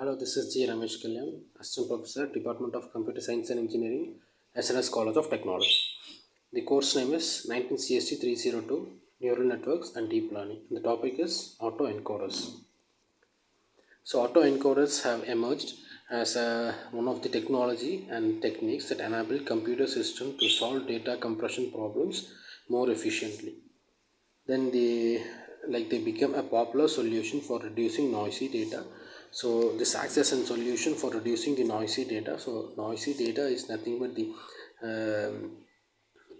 Hello, this is G. Ramesh Kalyan, Assistant Professor, Department of Computer Science and Engineering, SNS College of Technology. The course name is 19 CST 302, Neural Networks and Deep Learning. The topic is autoencoders. So, autoencoders have emerged as one of the technology and techniques that enable computer systems to solve data compression problems more efficiently. Then they become a popular solution for reducing noisy data. So this acts as a solution for reducing the noisy data. So noisy data is nothing but the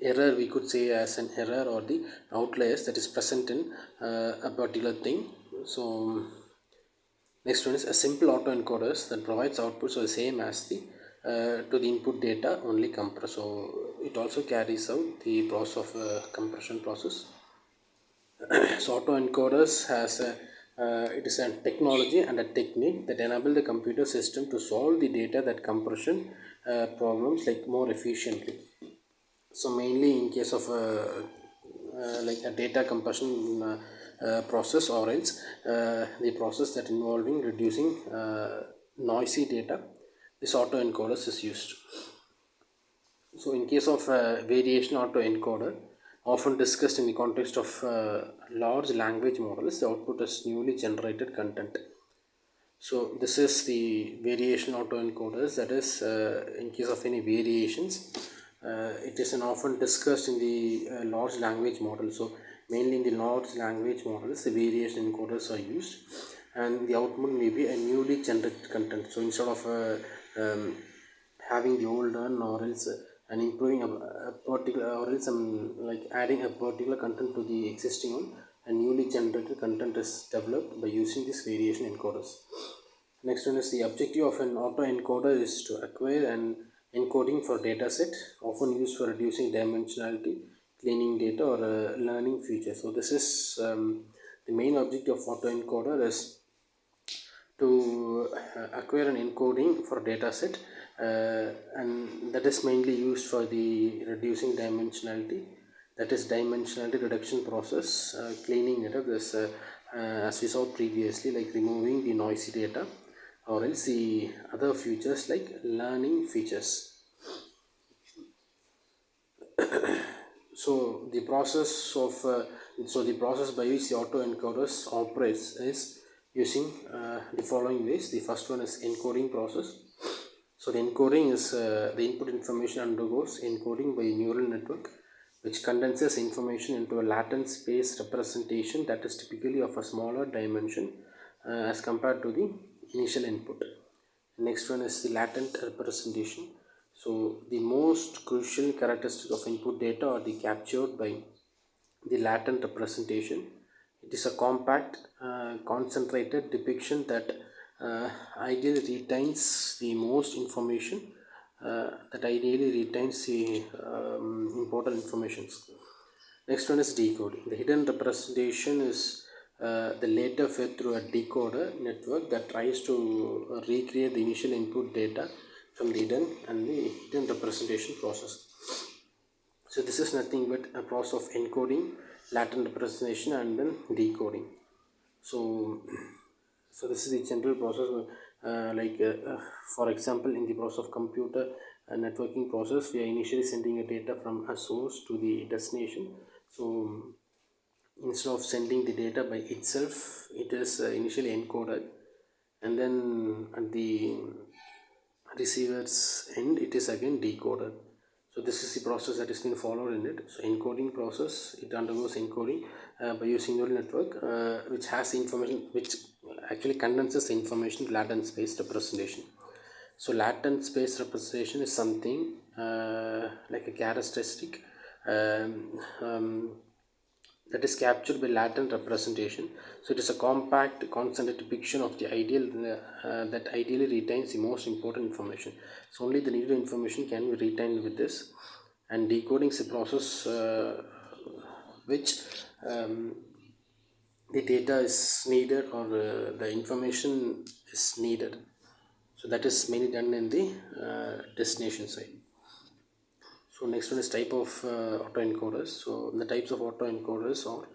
error, we could say, as an error or the outliers that is present in a particular thing. So next one is a simple autoencoders that provides outputs the same as the to the input data, only compress. So it also carries out the process of compression process. So autoencoders has it is a technology and a technique that enable the computer system to solve the data that compression problems like more efficiently. So mainly in case of like a data compression process, or else the process that involving reducing noisy data, this autoencoders is used. So in case of variation autoencoder, often discussed in the context of large language models, the output is newly generated content. So this is the variation autoencoders, that is in case of any variations, it is an often discussed in the large language model. So mainly in the large language models, the variation encoders are used, and the output may be a newly generated content. So instead of having the old one, or else and improving a particular, or else like adding a particular content to the existing one, a newly generated content is developed by using these variation encoders. Next one is the objective of an autoencoder is to acquire an encoding for dataset, often used for reducing dimensionality, cleaning data, or learning features. So this is the main objective of autoencoder is to acquire an encoding for dataset, and that is mainly used for the reducing dimensionality, that is dimensionality reduction process, cleaning data, this as we saw previously, like removing the noisy data, or else the other features like learning features. So the process of the process by which the autoencoders operates is using the following ways. The first one is encoding process. So the encoding is the input information undergoes encoding by neural network, which condenses information into a latent space representation that is typically of a smaller dimension as compared to the initial input. Next one is the latent representation. So the most crucial characteristic of input data are captured by the latent representation. It is a compact, concentrated depiction that ideally retains the most information, important informations. Next one is decoding. The hidden representation is the later fed through a decoder network that tries to recreate the initial input data from the hidden representation process. So this is nothing but a process of encoding, latent representation, and then decoding. So this is the general process. For example, in the process of computer networking process, we are initially sending a data from a source to the destination. So instead of sending the data by itself, it is initially encoded, and then at the receiver's end, it is again decoded. So this is the process that is being followed in it. So encoding process, it undergoes encoding by using neural network, which has information, which actually condenses the information to latent space representation. So latent space representation is something like a characteristic that is captured by latent representation. So it is a compact, concentrated depiction of the ideal that ideally retains the most important information. So only the needed information can be retained with this. And decoding is a process which the data is needed, or the information is needed. So that is mainly done in the destination side. So next one is type of autoencoders. So the types of autoencoders are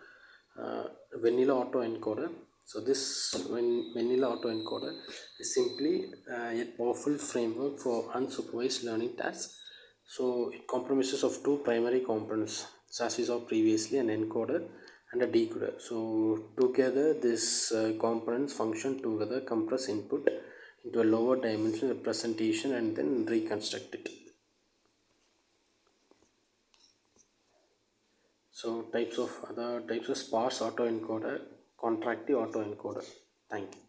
vanilla autoencoder, So this vanilla autoencoder is simply a powerful framework for unsupervised learning tasks. So it comprises of two primary components, as we saw previously, an encoder and a decoder. So together, these components function together, compress input into a lower dimensional representation, and then reconstruct it. So types of other types of sparse autoencoder, contractive autoencoder. Thank you.